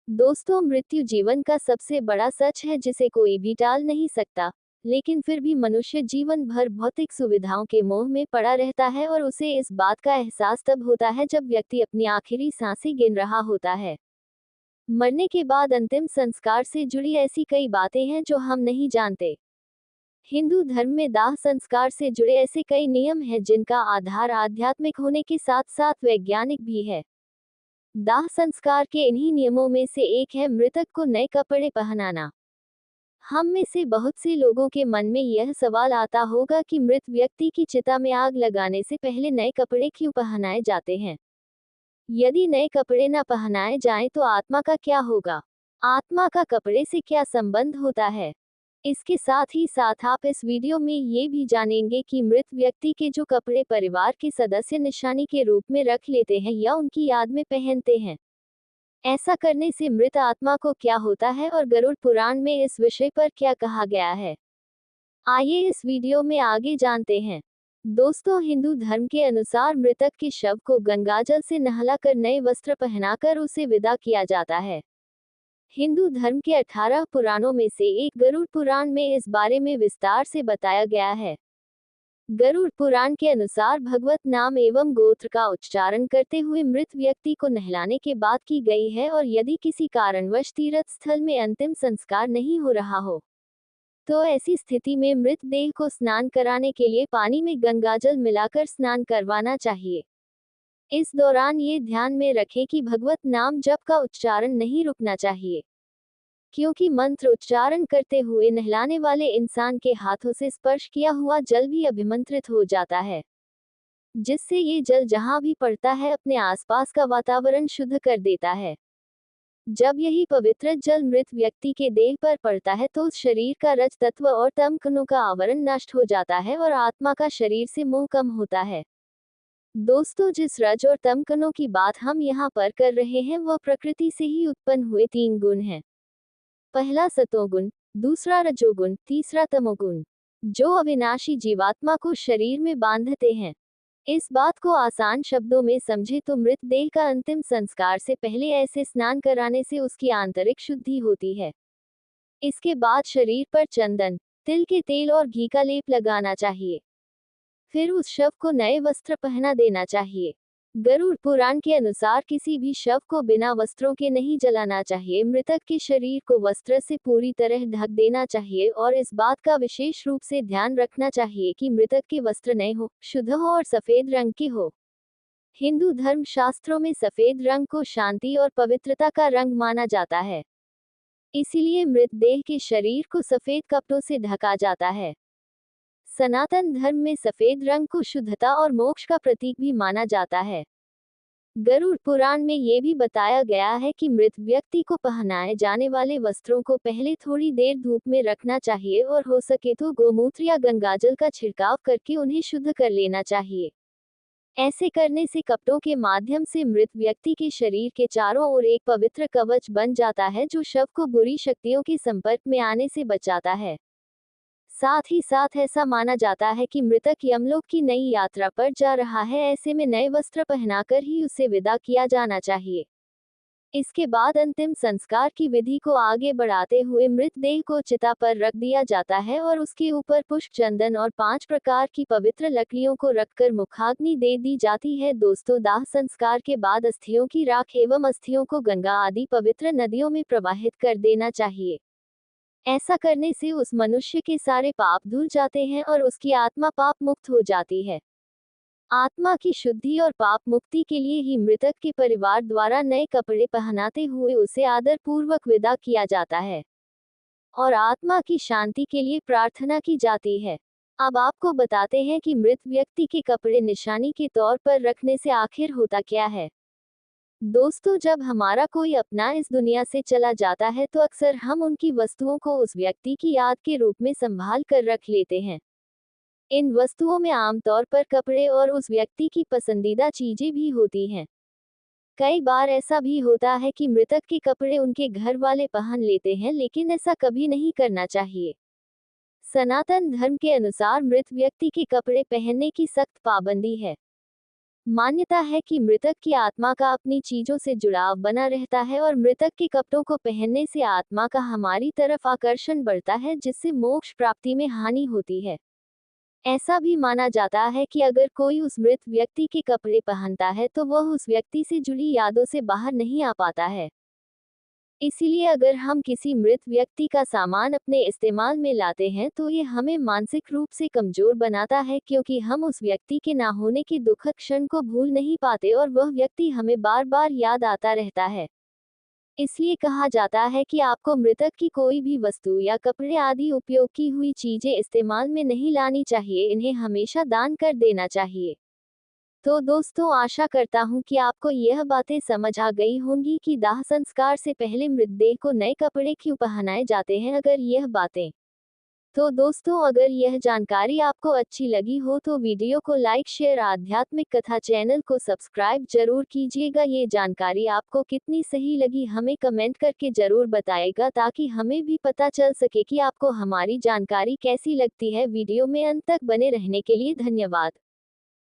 दोस्तों, मृत्यु जीवन का सबसे बड़ा सच है जिसे कोई भी टाल नहीं सकता। लेकिन फिर भी मनुष्य जीवन भर भौतिक सुविधाओं के मोह में पड़ा रहता है और उसे इस बात का एहसास तब होता है जब व्यक्ति अपनी आखिरी सांसें गिन रहा होता है। मरने के बाद अंतिम संस्कार से जुड़ी ऐसी कई बातें हैं जो हम नहीं जानते। हिंदू धर्म में दाह संस्कार से जुड़े ऐसे कई नियम हैं जिनका आधार आध्यात्मिक होने के साथ साथ वैज्ञानिक भी है। दाह संस्कार के इन्हीं नियमों में से एक है मृतक को नए कपड़े पहनाना। हम में से बहुत से लोगों के मन में यह सवाल आता होगा कि मृत व्यक्ति की चिता में आग लगाने से पहले नए कपड़े क्यों पहनाए जाते हैं। यदि नए कपड़े न पहनाए जाएं तो आत्मा का क्या होगा? आत्मा का कपड़े से क्या संबंध होता है? इसके साथ ही साथ आप इस वीडियो में ये भी जानेंगे कि मृत व्यक्ति के जो कपड़े परिवार के सदस्य निशानी के रूप में रख लेते हैं या उनकी याद में पहनते हैं, ऐसा करने से मृत आत्मा को क्या होता है और गरुड़ पुराण में इस विषय पर क्या कहा गया है। आइए इस वीडियो में आगे जानते हैं। दोस्तों, हिंदू धर्म के अनुसार मृतक के शव को गंगाजल से नहलाकर नए वस्त्र पहनाकर उसे विदा किया जाता है। हिंदू धर्म के 18 पुराणों में से एक गरुड़ पुराण में इस बारे में विस्तार से बताया गया है। गरुड़ पुराण के अनुसार भगवत नाम एवं गोत्र का उच्चारण करते हुए मृत व्यक्ति को नहलाने के बाद की गई है और यदि किसी कारणवश तीर्थ स्थल में अंतिम संस्कार नहीं हो रहा हो तो ऐसी स्थिति में मृत देह को स्नान कराने के लिए पानी में गंगाजल मिलाकर स्नान करवाना चाहिए। इस दौरान ये ध्यान में रखें कि भगवत नाम जप का उच्चारण नहीं रुकना चाहिए, क्योंकि मंत्र उच्चारण करते हुए नहलाने वाले इंसान के हाथों से स्पर्श किया हुआ जल भी अभिमंत्रित हो जाता है, जिससे ये जल जहां भी पड़ता है अपने आसपास का वातावरण शुद्ध कर देता है। जब यही पवित्र जल मृत व्यक्ति के देह पर पड़ता है तो उस शरीर का रज तत्व और तम कणों का आवरण नष्ट हो जाता है और आत्मा का शरीर से मोह कम होता है। दोस्तों, जिस रज और तम कणों की बात हम यहाँ पर कर रहे हैं वह प्रकृति से ही उत्पन्न हुए 3 गुण हैं। पहला सतोगुण, दूसरा रजोगुण, तीसरा तमोगुण, जो अविनाशी जीवात्मा को शरीर में बांधते हैं। इस बात को आसान शब्दों में समझे तो मृत देह का अंतिम संस्कार से पहले ऐसे स्नान कराने से उसकी आंतरिक शुद्धि होती है। इसके बाद शरीर पर चंदन, तिल के तेल और घी का लेप लगाना चाहिए। फिर उस शव को नए वस्त्र पहना देना चाहिए। गरुड़ पुराण के अनुसार किसी भी शव को बिना वस्त्रों के नहीं जलाना चाहिए। मृतक के शरीर को वस्त्र से पूरी तरह ढक देना चाहिए और इस बात का विशेष रूप से ध्यान रखना चाहिए कि मृतक के वस्त्र नए हो, शुद्ध हो और सफेद रंग के हो। हिंदू धर्म शास्त्रों में सफेद रंग को शांति और पवित्रता का रंग माना जाता है, इसीलिए मृत देह के शरीर को सफेद कपड़ों से ढका जाता है। सनातन धर्म में सफेद रंग को शुद्धता और मोक्ष का प्रतीक भी माना जाता है। गरुड़ पुराण में ये भी बताया गया है कि मृत व्यक्ति को पहनाए जाने वाले वस्त्रों को पहले थोड़ी देर धूप में रखना चाहिए और हो सके तो गोमूत्र या गंगाजल का छिड़काव करके उन्हें शुद्ध कर लेना चाहिए। ऐसे करने से कपड़ों के माध्यम से मृत व्यक्ति के शरीर के चारों ओर एक पवित्र कवच बन जाता है जो शव को बुरी शक्तियों के संपर्क में आने से बचाता है। साथ ही साथ ऐसा माना जाता है कि मृतक यमलोक की नई यात्रा पर जा रहा है, ऐसे में नए वस्त्र पहनाकर ही उसे विदा किया जाना चाहिए। इसके बाद अंतिम संस्कार की विधि को आगे बढ़ाते हुए मृत देह को चिता पर रख दिया जाता है और उसके ऊपर पुष्प, चंदन और 5 प्रकार की पवित्र लकड़ियों को रखकर मुखाग्नि दे दी जाती है। दोस्तों, दाह संस्कार के बाद अस्थियों की राख एवं अस्थियों को गंगा आदि पवित्र नदियों में प्रवाहित कर देना चाहिए। ऐसा करने से उस मनुष्य के सारे पाप धुल जाते हैं और उसकी आत्मा पाप मुक्त हो जाती है। आत्मा की शुद्धि और पाप मुक्ति के लिए ही मृतक के परिवार द्वारा नए कपड़े पहनाते हुए उसे आदर पूर्वक विदा किया जाता है और आत्मा की शांति के लिए प्रार्थना की जाती है। अब आपको बताते हैं कि मृत व्यक्ति के कपड़े निशानी के तौर पर रखने से आखिर होता क्या है। दोस्तों, जब हमारा कोई अपना इस दुनिया से चला जाता है तो अक्सर हम उनकी वस्तुओं को उस व्यक्ति की याद के रूप में संभाल कर रख लेते हैं। इन वस्तुओं में आमतौर पर कपड़े और उस व्यक्ति की पसंदीदा चीजें भी होती हैं। कई बार ऐसा भी होता है कि मृतक के कपड़े उनके घर वाले पहन लेते हैं, लेकिन ऐसा कभी नहीं करना चाहिए। सनातन धर्म के अनुसार मृत व्यक्ति के कपड़े पहनने की सख्त पाबंदी है। मान्यता है कि मृतक की आत्मा का अपनी चीजों से जुड़ाव बना रहता है और मृतक के कपड़ों को पहनने से आत्मा का हमारी तरफ आकर्षण बढ़ता है, जिससे मोक्ष प्राप्ति में हानि होती है। ऐसा भी माना जाता है कि अगर कोई उस मृत व्यक्ति के कपड़े पहनता है तो वह उस व्यक्ति से जुड़ी यादों से बाहर नहीं आ पाता है। इसीलिए अगर हम किसी मृत व्यक्ति का सामान अपने इस्तेमाल में लाते हैं तो ये हमें मानसिक रूप से कमजोर बनाता है, क्योंकि हम उस व्यक्ति के ना होने के दुखद क्षण को भूल नहीं पाते और वह व्यक्ति हमें बार बार याद आता रहता है। इसलिए कहा जाता है कि आपको मृतक की कोई भी वस्तु या कपड़े आदि उपयोग की हुई चीजें इस्तेमाल में नहीं लानी चाहिए, इन्हें हमेशा दान कर देना चाहिए। तो दोस्तों, आशा करता हूँ कि आपको यह बातें समझ आ गई होंगी कि दाह संस्कार से पहले मृतदेह को नए कपड़े क्यों पहनाए जाते हैं। अगर यह जानकारी आपको अच्छी लगी हो तो वीडियो को लाइक, शेयर, आध्यात्मिक कथा चैनल को सब्सक्राइब जरूर कीजिएगा। ये जानकारी आपको कितनी सही लगी हमें कमेंट करके जरूर बताइएगा, ताकि हमें भी पता चल सके कि आपको हमारी जानकारी कैसी लगती है। वीडियो में अंत तक बने रहने के लिए धन्यवाद।